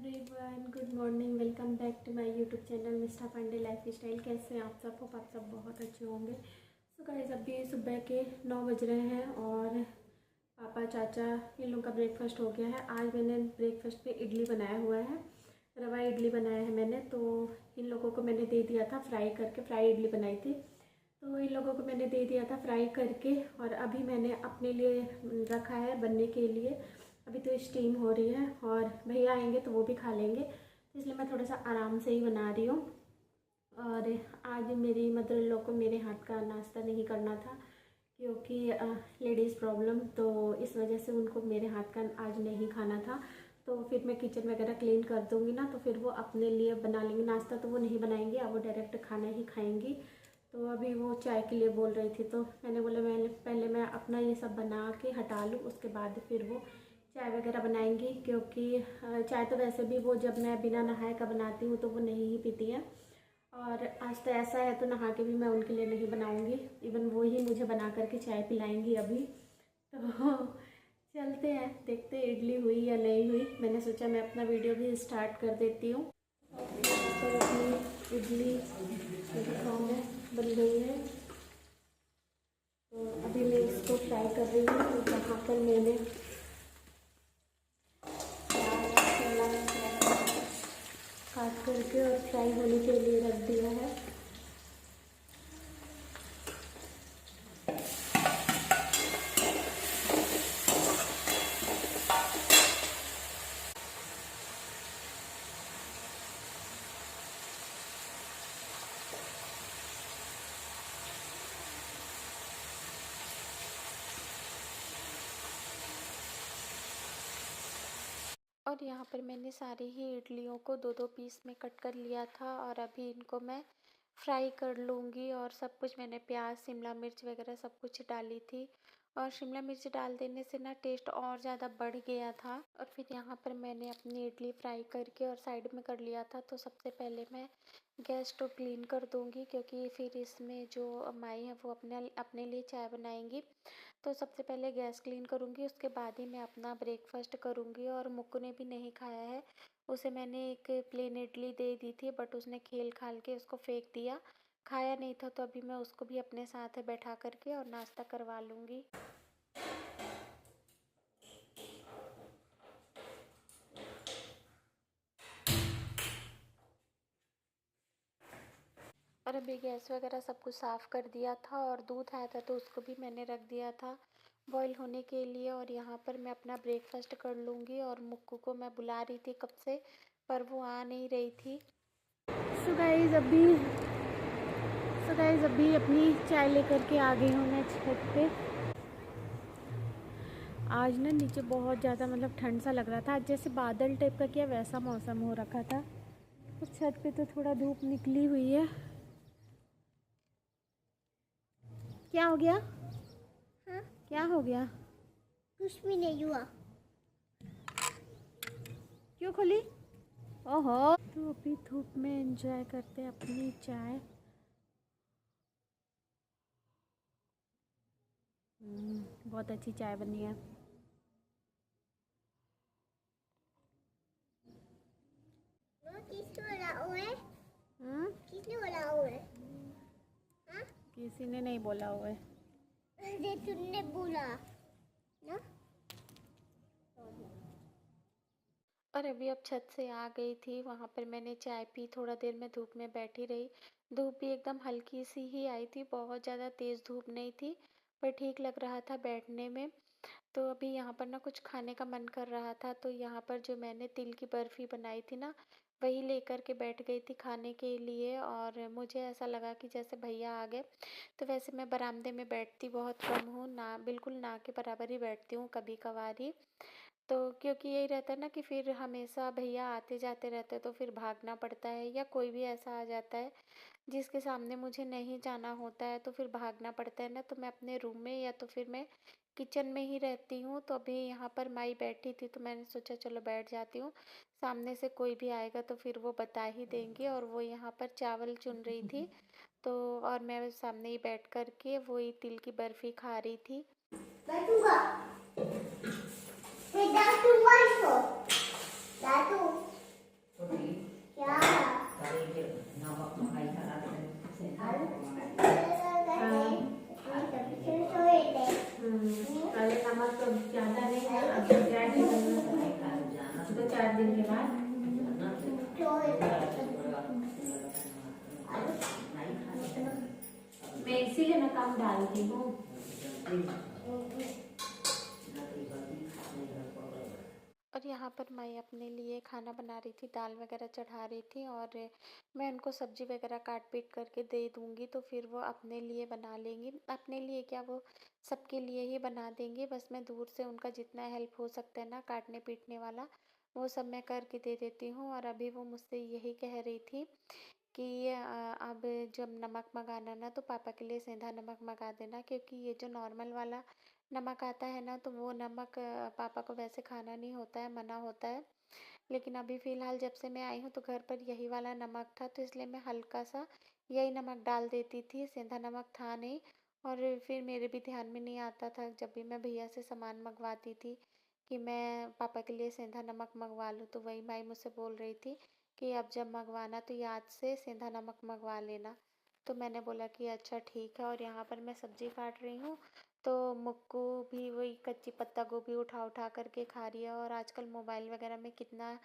Everyone, good morning. Welcome back to my YouTube channel Mister Pandey lifestyle. कैसे हैं आप सब? आप सब बहुत अच्छे होंगे। सो गाइस, अभी सुबह के 9 बज रहे हैं और पापा चाचा इन लोगों का ब्रेकफास्ट हो गया है। आज मैंने ब्रेकफास्ट पे इडली बनाया हुआ है, रवा इडली बनाया है मैंने। तो इन लोगों को मैंने दे दिया था फ्राई करके, फ्राई इडली बनाई थी तो इन लोगों को मैंने दे दिया था फ्राई करके। और अभी मैंने अपने लिए रखा है बनने के लिए। अभी तो स्टीम हो रही है और भैया आएंगे तो वो भी खा लेंगे, तो इसलिए मैं थोड़ा सा आराम से ही बना रही हूँ। और आज मेरी मदर इन लोग को मेरे हाथ का नाश्ता नहीं करना था क्योंकि लेडीज़ प्रॉब्लम, तो इस वजह से उनको मेरे हाथ का आज नहीं खाना था। तो फिर मैं किचन वगैरह क्लीन कर दूँगी ना, तो फिर वो अपने लिए बना लेंगे नाश्ता। तो वो नहीं बनाएंगे, अब वो डायरेक्ट खाना ही खाएंगी। तो अभी वो चाय के लिए बोल रही थी, तो मैंने बोला पहले मैं अपना ये सब बना के हटा लूँ, उसके बाद फिर वो चाय वगैरह बनाएंगी। क्योंकि चाय तो वैसे भी वो जब मैं बिना नहाए का बनाती हूँ तो वो नहीं ही पीती है। और आज तो ऐसा है तो नहा के भी मैं उनके लिए नहीं बनाऊँगी, इवन वो ही मुझे बना करके चाय पिलाएंगी अभी। तो चलते हैं, देखते हैं इडली हुई या नहीं हुई। मैंने सोचा मैं अपना वीडियो भी स्टार्ट कर देती हूँ। तो अपनी इडली मेरे फॉर्म में बन गई है, तो अभी मैं इसको फ्राई कर रही हूँ। तो जहाँ पर मैंने काट करके और फ्राई होने के लिए रख दिया है। और यहाँ पर मैंने सारी ही इडलियों को दो दो पीस में कट कर लिया था और अभी इनको मैं फ्राई कर लूँगी। और सब कुछ मैंने प्याज, शिमला मिर्च वगैरह सब कुछ डाली थी और शिमला मिर्च डाल देने से ना टेस्ट और ज़्यादा बढ़ गया था। और फिर यहाँ पर मैंने अपनी इडली फ्राई करके और साइड में कर लिया था। तो सबसे पहले मैं गैस स्टोव क्लीन कर दूँगी क्योंकि फिर इसमें जो माई है वो अपने लिए चाय बनाएंगी। तो सबसे पहले गैस क्लीन करूँगी, उसके बाद ही मैं अपना ब्रेकफास्ट करूँगी। और मुक्कू ने भी नहीं खाया है, उसे मैंने एक प्लेन इडली दे दी थी बट उसने खेल खाल के उसको फेंक दिया, खाया नहीं था। तो अभी मैं उसको भी अपने साथ बैठा करके और नाश्ता करवा लूँगी। और अभी गैस वगैरह सब कुछ साफ़ कर दिया था और दूध आया था तो उसको भी मैंने रख दिया था बॉईल होने के लिए। और यहाँ पर मैं अपना ब्रेकफास्ट कर लूँगी। और मुक्कू को मैं बुला रही थी कब से, पर वो आ नहीं रही थी। सो गाइस अभी अपनी चाय लेकर के आ गई हूँ मैं छत पे। आज ना नीचे बहुत ज़्यादा मतलब ठंड सा लग रहा था, आज जैसे बादल टाइप का क्या वैसा मौसम हो रखा था। और छत पे तो थोड़ा धूप निकली हुई है। क्या हो गया? हाँ? क्या हो गया? कुछ भी नहीं हुआ। क्यों खोली? ओहो। तो अभी धूप में एंजॉय करते हैं अपनी चाय। बहुत अच्छी चाय बनी है। किसने बोला हुआ है? किसने बोला हुआ है? हाँ? किसी ने नहीं बोला हुआ है। अरे तुमने बोला ना। और अभी अब छत से आ गई थी, वहाँ पर मैंने चाय पी, थोड़ा देर में धूप में बैठी रही। धूप भी एकदम हल्की सी ही आई थी, बहुत ज़्यादा तेज़ धूप नहीं थी, पर ठीक लग रहा था बैठने में। तो अभी यहाँ पर ना कुछ खाने का मन कर रहा था, तो यहाँ पर जो मैंने तिल की बर्फ़ी बनाई थी ना, वही लेकर के बैठ गई थी खाने के लिए। और मुझे ऐसा लगा कि जैसे भैया आ गए, तो वैसे मैं बरामदे में बैठती बहुत कम हूँ, ना बिल्कुल ना के बराबर ही बैठती हूँ कभी कभार ही। तो क्योंकि यही रहता है ना कि फिर हमेशा भैया आते जाते रहते हैं तो फिर भागना पड़ता है, या कोई भी ऐसा आ जाता है जिसके सामने मुझे नहीं जाना होता है तो फिर भागना पड़ता है ना। तो मैं अपने रूम में या तो फिर मैं किचन में ही रहती हूँ। तो अभी यहाँ पर माई बैठी थी तो मैंने सोचा चलो बैठ जाती हूँ, सामने से कोई भी आएगा तो फिर वो बता ही देंगे। और वो यहाँ पर चावल चुन रही थी, तो और मैं सामने ही बैठ कर के वही तिल की बर्फ़ी खा रही थी। बैठूंगा। दादू इसको। दादू 4 दिन के बाद। मैं इसीलिए मैं कम डालती हूँ। और यहाँ पर मैं अपने लिए खाना बना रही थी, दाल वगैरह चढ़ा रही थी और मैं उनको सब्जी वगैरह काट पीट करके दे दूँगी तो फिर वो अपने लिए बना लेंगी। अपने लिए क्या, वो सबके लिए ही बना देंगी। बस मैं दूर से उनका जितना हेल्प हो सकता है ना काटने पीटने वाला, वो सब मैं करके दे देती हूँ। और अभी वो मुझसे यही कह रही थी कि अब जब नमक मंगाना ना तो पापा के लिए सेंधा नमक मंगा देना, क्योंकि ये जो नॉर्मल वाला नमक आता है ना तो वो नमक पापा को वैसे खाना नहीं होता है, मना होता है। लेकिन अभी फ़िलहाल जब से मैं आई हूँ तो घर पर यही वाला नमक था, तो इसलिए मैं हल्का सा यही नमक डाल देती थी, सेंधा नमक था नहीं। और फिर मेरे भी ध्यान में नहीं आता था जब भी मैं भैया से सामान मंगवाती थी कि मैं पापा के लिए सेंधा नमक मंगवा लूँ, तो वही माई मुझसे बोल रही थी कि अब जब मंगवाना तो याद से सेंधा नमक मंगवा लेना। तो मैंने बोला कि अच्छा ठीक है। और यहाँ पर मैं सब्ज़ी काट रही हूँ तो मुक्कू भी वही कच्ची पत्ता गोभी उठा उठा करके खा रही है। और आजकल मोबाइल वगैरह में कितना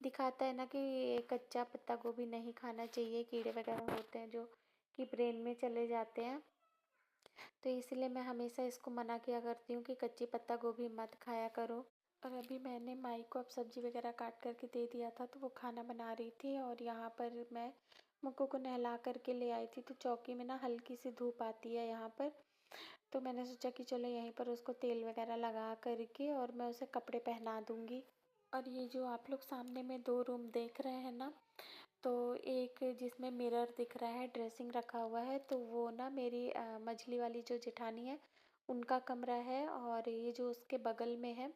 दिखाता है ना कि ये कच्चा पत्ता गोभी नहीं खाना चाहिए, कीड़े वगैरह होते हैं जो कि ब्रेन में चले जाते हैं। तो इसलिए मैं हमेशा इसको मना किया करती हूँ कि कच्ची पत्ता गोभी मत खाया करो। और अभी मैंने माई को अब सब्जी वगैरह काट करके दे दिया था तो वो खाना बना रही थी। और यहाँ पर मैं मुक्कू को नहला करके ले आई थी, तो चौकी में ना हल्की सी धूप आती है यहाँ पर, तो मैंने सोचा कि चलो यहीं पर उसको तेल वगैरह लगा करके और मैं उसे कपड़े पहना दूँगी। और ये जो आप लोग सामने में 2 रूम देख रहे हैं ना, तो एक जिसमें मिरर दिख रहा है, ड्रेसिंग रखा हुआ है, तो वो ना मेरी मझली वाली जो जेठानी है उनका कमरा है। और ये जो उसके बगल में है,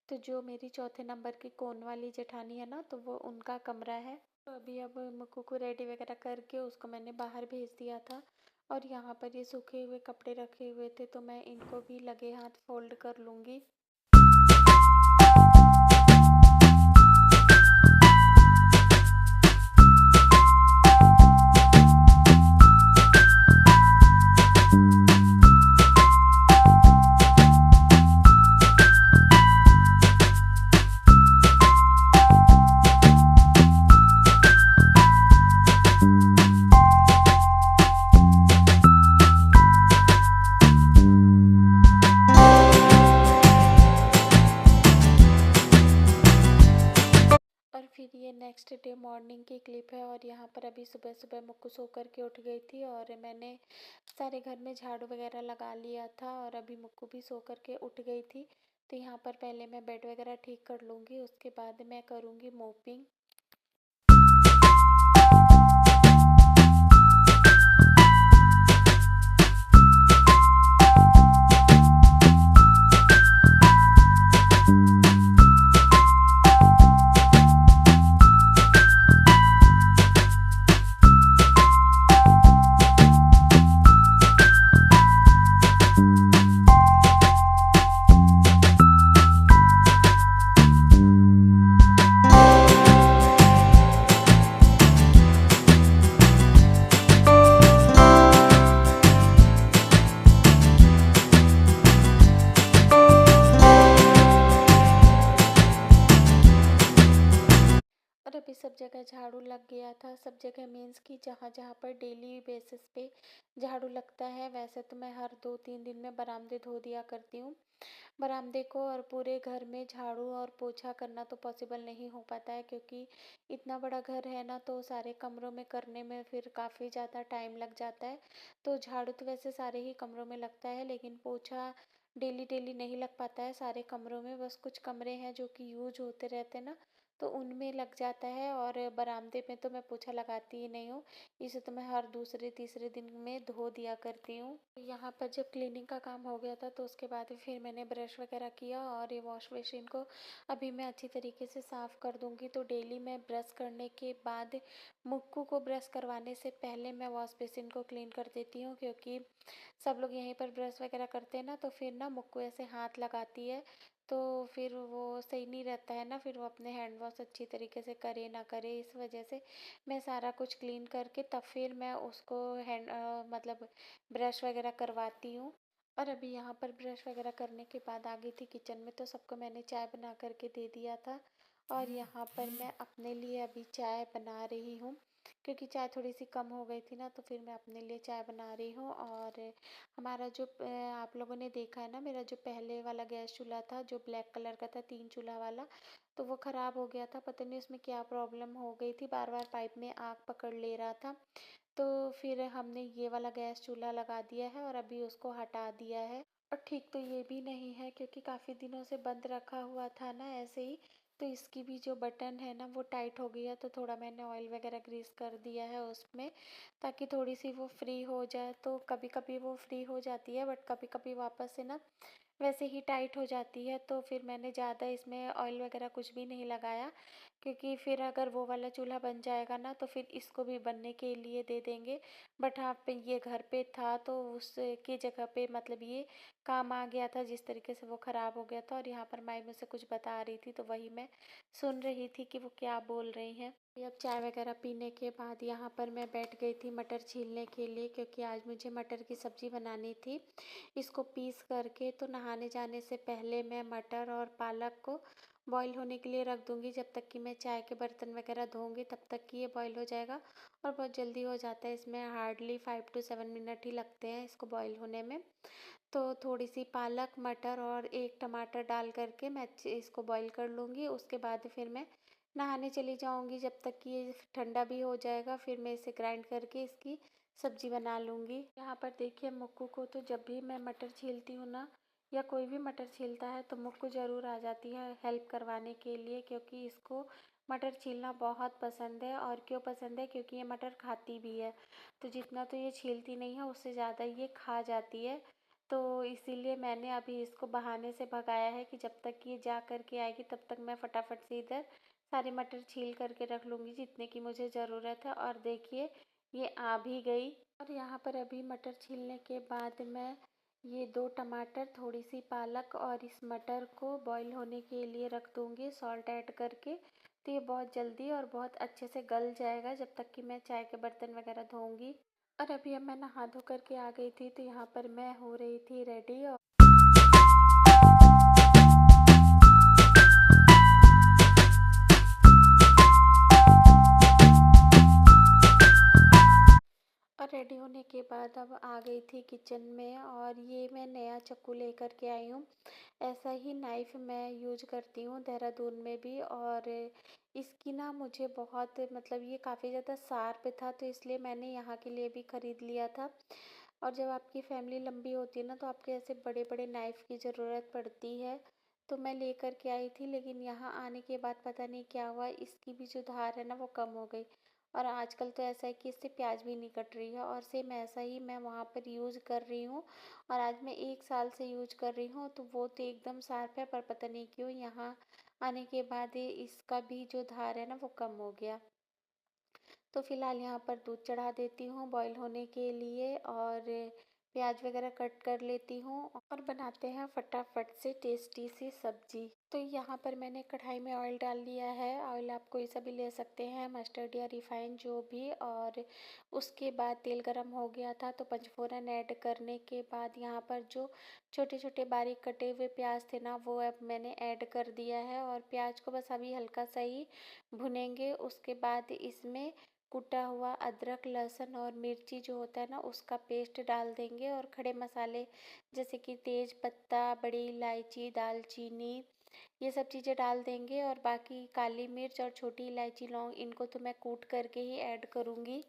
तो जो मेरी चौथे नंबर की कोन वाली जेठानी है ना, तो वो उनका कमरा है। तो अभी अब मुक्कू को रेडी वगैरह करके उसको मैंने बाहर भेज दिया था। और यहाँ पर ये सूखे हुए कपड़े रखे हुए थे तो मैं इनको भी लगे हाथ फोल्ड कर लूँगी। और फिर ये नेक्स्ट डे मॉर्निंग की क्लिप है। और यहाँ पर अभी सुबह सुबह मुक्कू सो कर के उठ गई थी और मैंने सारे घर में झाड़ू वगैरह लगा लिया था और अभी मुक्कू भी सो कर के उठ गई थी। तो यहाँ पर पहले मैं बेड वगैरह ठीक कर लूँगी, उसके बाद मैं करूँगी मोपिंग। और अभी सब जगह झाड़ू लग गया था, सब जगह मीन्स कि जहाँ जहाँ पर डेली बेसिस पे झाड़ू लगता है। वैसे तो मैं हर 2-3 दिन में बरामदे धो दिया करती हूँ बरामदे को, और पूरे घर में झाड़ू और पोछा करना तो पॉसिबल नहीं हो पाता है क्योंकि इतना बड़ा घर है ना, तो सारे कमरों में करने में फिर काफ़ी ज़्यादा टाइम लग जाता है। तो झाड़ू तो वैसे सारे ही कमरों में लगता है, लेकिन पोछा डेली डेली नहीं लग पाता है सारे कमरों में। बस कुछ कमरे हैं जो कि यूज होते रहते हैं ना, तो उनमें लग जाता है। और बरामदे में तो मैं पोछा लगाती ही नहीं हूँ, इसे तो मैं हर दूसरे तीसरे दिन में धो दिया करती हूँ। यहाँ पर जब क्लीनिंग का काम हो गया था तो उसके बाद फिर मैंने ब्रश वगैरह किया और ये वॉश बेसिन को अभी मैं अच्छी तरीके से साफ़ कर दूँगी। तो डेली मैं ब्रश करने के बाद मुक्कू को ब्रश करवाने से पहले मैं वॉश बेसिन को क्लीन कर देती हूँ, क्योंकि सब लोग यहीं पर ब्रश वगैरह करते हैं ना, तो फिर ना मुक्कू ऐसे हाथ लगाती है तो फिर वो सही नहीं रहता है ना, फिर वो अपने हैंड वॉश अच्छी तरीके से करे ना करे। इस वजह से मैं सारा कुछ क्लीन करके तब फिर मैं उसको मतलब ब्रश वगैरह करवाती हूँ। और अभी यहाँ पर ब्रश वगैरह करने के बाद आ गई थी किचन में, तो सबको मैंने चाय बना करके दे दिया था। और यहाँ पर मैं अपने लिए अभी चाय बना रही हूँ, क्योंकि चाय थोड़ी सी कम हो गई थी ना, तो फिर मैं अपने लिए चाय बना रही हूँ। और हमारा जो आप लोगों ने देखा है ना, मेरा जो पहले वाला गैस चूल्हा था जो ब्लैक कलर का था 3 चूल्हा वाला, तो वो ख़राब हो गया था। पता नहीं उसमें क्या प्रॉब्लम हो गई थी, बार बार पाइप में आग पकड़ ले रहा था। तो फिर हमने ये वाला गैस चूल्हा लगा दिया है और अभी उसको हटा दिया है। और ठीक तो ये भी नहीं है, क्योंकि काफ़ी दिनों से बंद रखा हुआ था ना ऐसे ही, तो इसकी भी जो बटन है ना वो टाइट हो गया, तो थोड़ा मैंने ऑयल वगैरह ग्रीस कर दिया है उसमें, ताकि थोड़ी सी वो फ्री हो जाए। तो कभी कभी वो फ्री हो जाती है, बट कभी कभी वापस से ना वैसे ही टाइट हो जाती है। तो फिर मैंने ज़्यादा इसमें ऑयल वगैरह कुछ भी नहीं लगाया, क्योंकि फिर अगर वो वाला चूल्हा बन जाएगा ना तो फिर इसको भी बनने के लिए दे देंगे। बट हाँ पे ये घर पे था, तो उसकी जगह पे मतलब ये काम आ गया था, जिस तरीके से वो ख़राब हो गया था। और यहाँ पर माई मुझसे कुछ बता रही थी, तो वही मैं सुन रही थी कि वो क्या बोल रही हैं। अब चाय वगैरह पीने के बाद यहाँ पर मैं बैठ गई थी मटर छीलने के लिए, क्योंकि आज मुझे मटर की सब्ज़ी बनानी थी। इसको पीस करके तो नहाने जाने से पहले मैं मटर और पालक को बॉईल होने के लिए रख दूँगी। जब तक कि मैं चाय के बर्तन वगैरह धोऊँगी तब तक कि ये बॉईल हो जाएगा, और बहुत जल्दी हो जाता है। इसमें हार्डली 5 to 7 मिनट ही लगते हैं इसको बॉईल होने में। तो थोड़ी सी पालक, मटर और एक टमाटर डाल करके मैं इसको बॉईल कर लूँगी। उसके बाद फिर मैं नहाने चली जाऊँगी, जब तक कि ये ठंडा भी हो जाएगा। फिर मैं इसे ग्राइंड करके इसकी सब्ज़ी बना लूँगी। यहाँ पर देखिए, मुक्कू को तो जब भी मैं मटर छीलती हूँ ना, या कोई भी मटर छीलता है, तो मुक्कू ज़रूर आ जाती है हेल्प करवाने के लिए, क्योंकि इसको मटर छीलना बहुत पसंद है। और क्यों पसंद है, क्योंकि ये मटर खाती भी है। तो जितना तो ये छीलती नहीं है, उससे ज़्यादा ये खा जाती है। तो इसीलिए मैंने अभी इसको बहाने से भगाया है कि जब तक ये जा कर के आएगी तब तक मैं फटाफट से इधर सारे मटर छील करके रख लूँगी, जितने की मुझे ज़रूरत है। और देखिए, ये आ भी गई। और यहाँ पर अभी मटर छीलने के बाद मैं ये 2 टमाटर, थोड़ी सी पालक और इस मटर को बॉईल होने के लिए रख दूँगी सॉल्ट ऐड करके। तो ये बहुत जल्दी और बहुत अच्छे से गल जाएगा, जब तक कि मैं चाय के बर्तन वगैरह धोऊँगी। और अभी अब मैं नहा धो करके आ गई थी, तो यहाँ पर मैं हो रही थी रेडी। और रेडी होने के बाद अब आ गई थी किचन में, और ये मैं नया चाकू लेकर के आई हूँ। ऐसा ही नाइफ़ मैं यूज करती हूँ देहरादून में भी। और इसकी ना मुझे बहुत मतलब ये काफ़ी ज़्यादा शार्प था, तो इसलिए मैंने यहाँ के लिए भी ख़रीद लिया था। और जब आपकी फैमिली लंबी होती है ना, तो आपके ऐसे बड़े बड़े नाइफ़ की ज़रूरत पड़ती है। तो मैं लेकर के आई थी, लेकिन यहाँ आने के बाद पता नहीं क्या हुआ, इसकी भी जो धार है ना वो कम हो गई। और आजकल तो ऐसा है कि इससे प्याज भी नहीं कट रही है, और सेम ऐसा ही मैं वहाँ पर यूज़ कर रही हूँ। और आज मैं 1 साल से यूज कर रही हूँ, तो वो तो एकदम शार्प है, पर पता नहीं क्यों यहाँ आने के बाद इसका भी जो धार है ना वो कम हो गया। तो फिलहाल यहाँ पर दूध चढ़ा देती हूँ बॉईल होने के लिए, और प्याज वगैरह कट कर लेती हूँ, और बनाते हैं फटाफट से टेस्टी सी सब्जी। तो यहाँ पर मैंने कढ़ाई में ऑयल डाल लिया है। ऑयल आप कोई सा भी ले सकते हैं, मस्टर्ड या रिफाइंड जो भी। और उसके बाद तेल गरम हो गया था, तो पंचफोरन ऐड करने के बाद यहाँ पर जो छोटे छोटे बारीक कटे हुए प्याज थे ना, वो अब मैंने ऐड कर दिया है। और प्याज को बस अभी हल्का सा ही भुनेंगे। उसके बाद इसमें कुटा हुआ अदरक, लहसुन और मिर्ची जो होता है ना, उसका पेस्ट डाल देंगे। और खड़े मसाले जैसे कि तेज पत्ता, बड़ी इलायची, दालचीनी, ये सब चीज़ें डाल देंगे। और बाकी काली मिर्च और छोटी इलायची, लौंग, इनको तो मैं कूट करके ही ऐड करूँगी,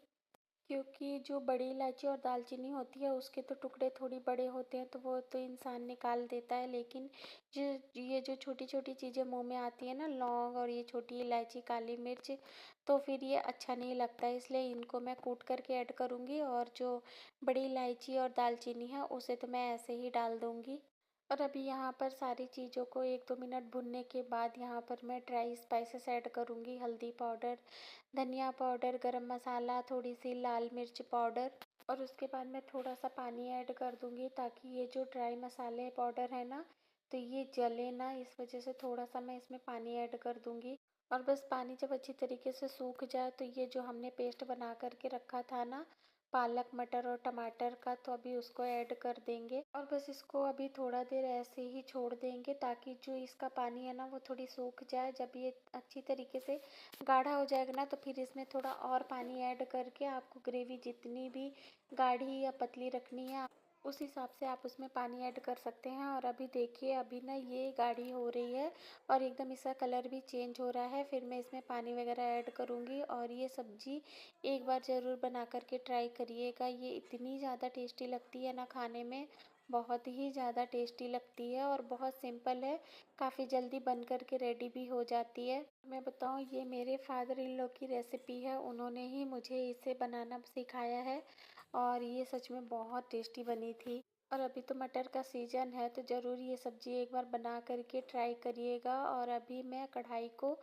क्योंकि जो बड़ी इलायची और दालचीनी होती है उसके तो टुकड़े थोड़ी बड़े होते हैं, तो वो तो इंसान निकाल देता है। लेकिन जो ये जो छोटी छोटी चीज़ें मुंह में आती है ना, लौंग और ये छोटी इलायची, काली मिर्च, तो फिर ये अच्छा नहीं लगता है, इसलिए इनको मैं कूट करके ऐड करूँगी। और जो बड़ी इलायची और दालचीनी है उसे तो मैं ऐसे ही डाल दूँगी। और अभी यहाँ पर सारी चीज़ों को 1-2 मिनट भुनने के बाद यहाँ पर मैं ड्राई स्पाइसेस ऐड करूँगी। हल्दी पाउडर, धनिया पाउडर, गरम मसाला, थोड़ी सी लाल मिर्च पाउडर। और उसके बाद मैं थोड़ा सा पानी ऐड कर दूँगी, ताकि ये जो ड्राई मसाले पाउडर है ना, तो ये जले ना, इस वजह से थोड़ा सा मैं इसमें पानी ऐड कर दूँगी। और बस पानी जब अच्छी तरीके से सूख जाए, तो ये जो हमने पेस्ट बना करके रखा था ना, पालक मटर और टमाटर का, तो अभी उसको ऐड कर देंगे और बस इसको अभी थोड़ा देर ऐसे ही छोड़ देंगे ताकि जो इसका पानी है ना वो थोड़ी सूख जाए। जब ये अच्छी तरीके से गाढ़ा हो जाएगा ना तो फिर इसमें थोड़ा और पानी ऐड करके आपको ग्रेवी जितनी भी गाढ़ी या पतली रखनी है उस हिसाब से आप उसमें पानी ऐड कर सकते हैं। और अभी देखिए अभी ना ये गाढ़ी हो रही है और एकदम इसका कलर भी चेंज हो रहा है। फिर मैं इसमें पानी वगैरह ऐड करूँगी और ये सब्ज़ी एक बार ज़रूर बना करके ट्राई करिएगा। ये इतनी ज़्यादा टेस्टी लगती है ना खाने में, बहुत ही ज़्यादा टेस्टी लगती है और बहुत सिंपल है, काफ़ी जल्दी बन कर के रेडी भी हो जाती है। मैं बताऊँ ये मेरे फादर इन लॉ की रेसिपी है, उन्होंने ही मुझे इसे बनाना सिखाया है और ये सच में बहुत टेस्टी बनी थी। और अभी तो मटर का सीज़न है तो ज़रूर ये सब्ज़ी एक बार बना करके ट्राई करिएगा। और अभी मैं कढ़ाई को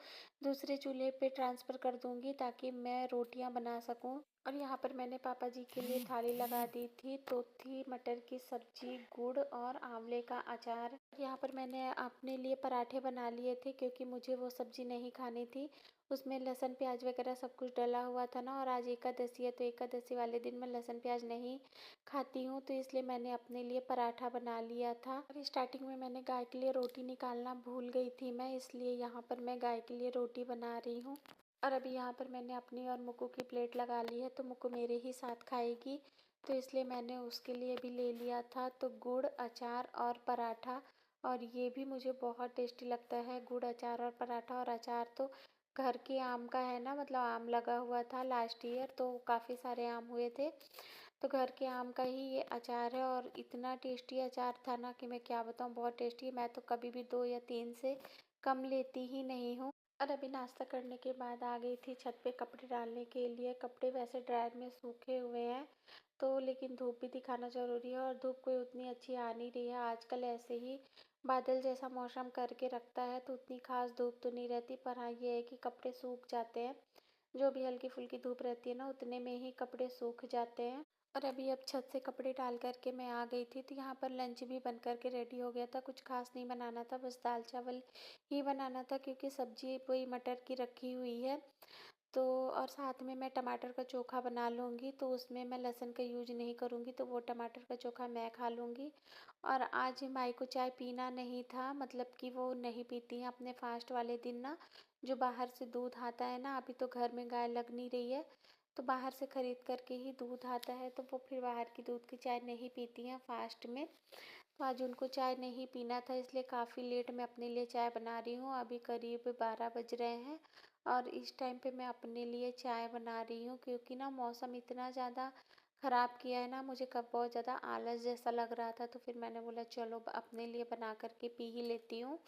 दूसरे चूल्हे पे ट्रांसफ़र कर दूँगी ताकि मैं रोटियां बना सकूं। और यहाँ पर मैंने पापा जी के लिए थाली लगा दी थी, तो थी मटर की सब्ज़ी, गुड़ और आंवले का अचार। यहाँ पर मैंने अपने लिए पराठे बना लिए थे क्योंकि मुझे वो सब्ज़ी नहीं खानी थी, उसमें लहसुन प्याज वगैरह सब कुछ डला हुआ था ना। और आज एकादशी है तो एकादशी वाले दिन मैं लहसुन प्याज नहीं खाती हूँ, तो इसलिए मैंने अपने लिए पराठा बना लिया था। और स्टार्टिंग में मैंने गाय के लिए रोटी निकालना भूल गई थी मैं, इसलिए यहाँ पर मैं गाय के लिए रोटी बना रही हूँ। और अभी यहाँ पर मैंने अपनी और मुक्कू की प्लेट लगा ली है, तो मुक्कू मेरे ही साथ खाएगी, तो इसलिए मैंने उसके लिए भी ले लिया था। तो गुड़, अचार और पराठा, और ये भी मुझे बहुत टेस्टी लगता है, गुड़, अचार और पराठा। और अचार तो घर के आम का है ना, मतलब आम लगा हुआ था लास्ट ईयर तो काफ़ी सारे आम हुए थे, तो घर के आम का ही ये अचार है। और इतना टेस्टी अचार था ना कि मैं क्या बताऊँ, बहुत टेस्टी। मैं तो कभी भी 2 या 3 से कम लेती ही नहीं हूँ। और अभी नाश्ता करने के बाद आ गई थी छत पे कपड़े डालने के लिए। कपड़े वैसे ड्रायर में सूखे हुए हैं तो, लेकिन धूप भी दिखाना ज़रूरी है और धूप कोई उतनी अच्छी आ नहीं रही है आजकल। ऐसे ही बादल जैसा मौसम करके रखता है तो उतनी खास धूप तो नहीं रहती, पर हाँ ये है कि कपड़े सूख जाते हैं। जो भी हल्की फुल्की धूप रहती है ना उतने में ही कपड़े सूख जाते हैं। और अभी अब छत से कपड़े डाल करके मैं आ गई थी, तो यहाँ पर लंच भी बन करके रेडी हो गया था। कुछ खास नहीं बनाना था, बस दाल चावल ही बनाना था क्योंकि सब्जी वही मटर की रखी हुई है। तो और साथ में मैं टमाटर का चोखा बना लूँगी, तो उसमें मैं लहसुन का यूज नहीं करूँगी, तो वो टमाटर का चोखा मैं खा लूँगी। और आज माई को चाय पीना नहीं था, मतलब कि वो नहीं पीती हैं अपने फास्ट वाले दिन ना, जो बाहर से दूध आता है ना, अभी तो घर में गाय लग नहीं रही है तो बाहर से ख़रीद करके ही दूध आता है, तो वो फिर बाहर की दूध की चाय नहीं पीती हैं फास्ट में। तो आज उनको चाय नहीं पीना था, इसलिए काफ़ी लेट मैं अपने लिए चाय बना रही हूँ। अभी करीब 12 बज रहे हैं और इस टाइम पे मैं अपने लिए चाय बना रही हूँ क्योंकि ना मौसम इतना ज़्यादा ख़राब किया है ना, मुझे कब बहुत ज़्यादा आलस जैसा लग रहा था, तो फिर मैंने बोला चलो अपने लिए बना करके पी ही लेती हूँ।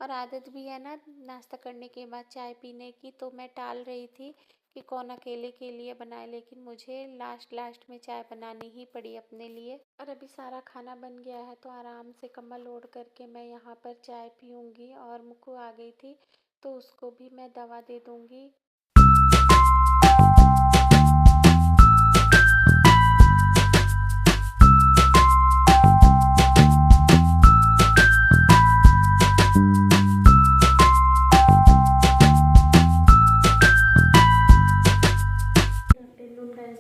और आदत भी है ना नाश्ता करने के बाद चाय पीने की, तो मैं टाल रही थी कि कौन अकेले के लिए बनाए, लेकिन मुझे लास्ट में चाय बनानी ही पड़ी अपने लिए। और अभी सारा खाना बन गया है तो आराम से कंबल ओढ़ करके मैं यहाँ पर चाय पीऊँगी। और मुक्कू आ गई थी तो उसको भी मैं दवा दे दूँगी।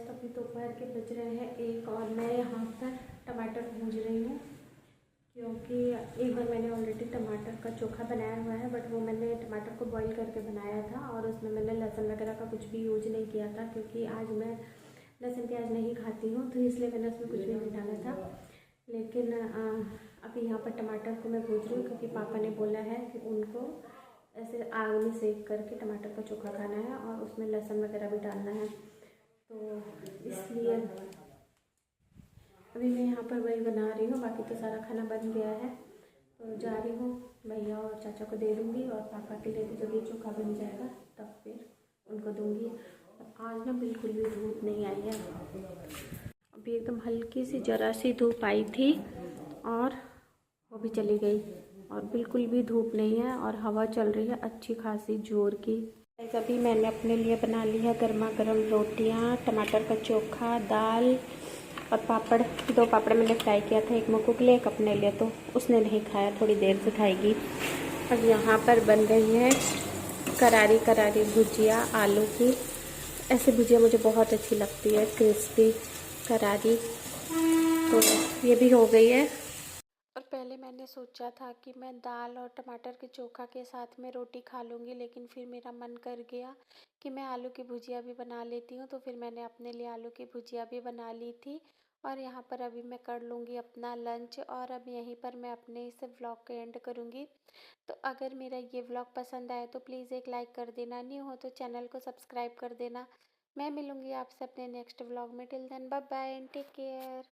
अभी दोपहर के बज रहे हैं 1 और मैं यहाँ पर टमाटर भून रही हूँ क्योंकि एक बार मैंने ऑलरेडी टमाटर का चोखा बनाया हुआ है, बट वो मैंने टमाटर को बॉईल करके बनाया था और उसमें मैंने लहसुन वगैरह का कुछ भी यूज नहीं किया था क्योंकि आज मैं लहसुन प्याज नहीं खाती हूँ, तो इसलिए मैंने उसमें कुछ भी नहीं डाला था। लेकिन अभी यहाँ पर टमाटर को मैं भून रही हूँ क्योंकि पापा ने बोला है कि उनको ऐसे आग में सेक करके टमाटर का चोखा खाना है और उसमें लहसुन वगैरह भी डालना है, तो इसलिए अभी मैं यहाँ पर वही बना रही हूँ। बाकी तो सारा खाना बन गया है, तो जा रही हूँ भैया और चाचा को दे दूँगी और पापा के लिए तो जब ये चोखा बन जाएगा तब फिर उनको दूँगी। आज ना बिल्कुल भी धूप नहीं आई है, अभी एकदम हल्की सी ज़रा सी धूप आई थी और वो भी चली गई और बिल्कुल भी धूप नहीं है और हवा चल रही है अच्छी खासी जोर की। अभी मैंने अपने लिए बना ली है गर्मा गर्म रोटियां, टमाटर का चोखा, दाल और पापड़। 2 पापड़ मैंने फ्राई किया था, एक मुक्कू के लिए एक अपने लिए, तो उसने नहीं खाया, थोड़ी देर से खाएगी। अब यहाँ पर बन रही है करारी करारी भुजिया आलू की। ऐसी भुजिया मुझे बहुत अच्छी लगती है, क्रिस्पी करा दी, तो ये भी हो गई है। और पहले मैंने सोचा था कि मैं दाल और टमाटर के चोखा के साथ में रोटी खा लूँगी, लेकिन फिर मेरा मन कर गया कि मैं आलू की भुजिया भी बना लेती हूँ, तो फिर मैंने अपने लिए आलू की भुजिया भी बना ली थी। और यहाँ पर अभी मैं कर लूँगी अपना लंच, और अब यहीं पर मैं अपने इस व्लॉग को एंड करूँगी। तो अगर मेरा ये व्लॉग पसंद आए तो प्लीज़ एक लाइक कर देना, न्यू हो तो चैनल को सब्सक्राइब कर देना। मैं मिलूँगी आपसे अपने नेक्स्ट व्लॉग में। Till then bye bye and take care.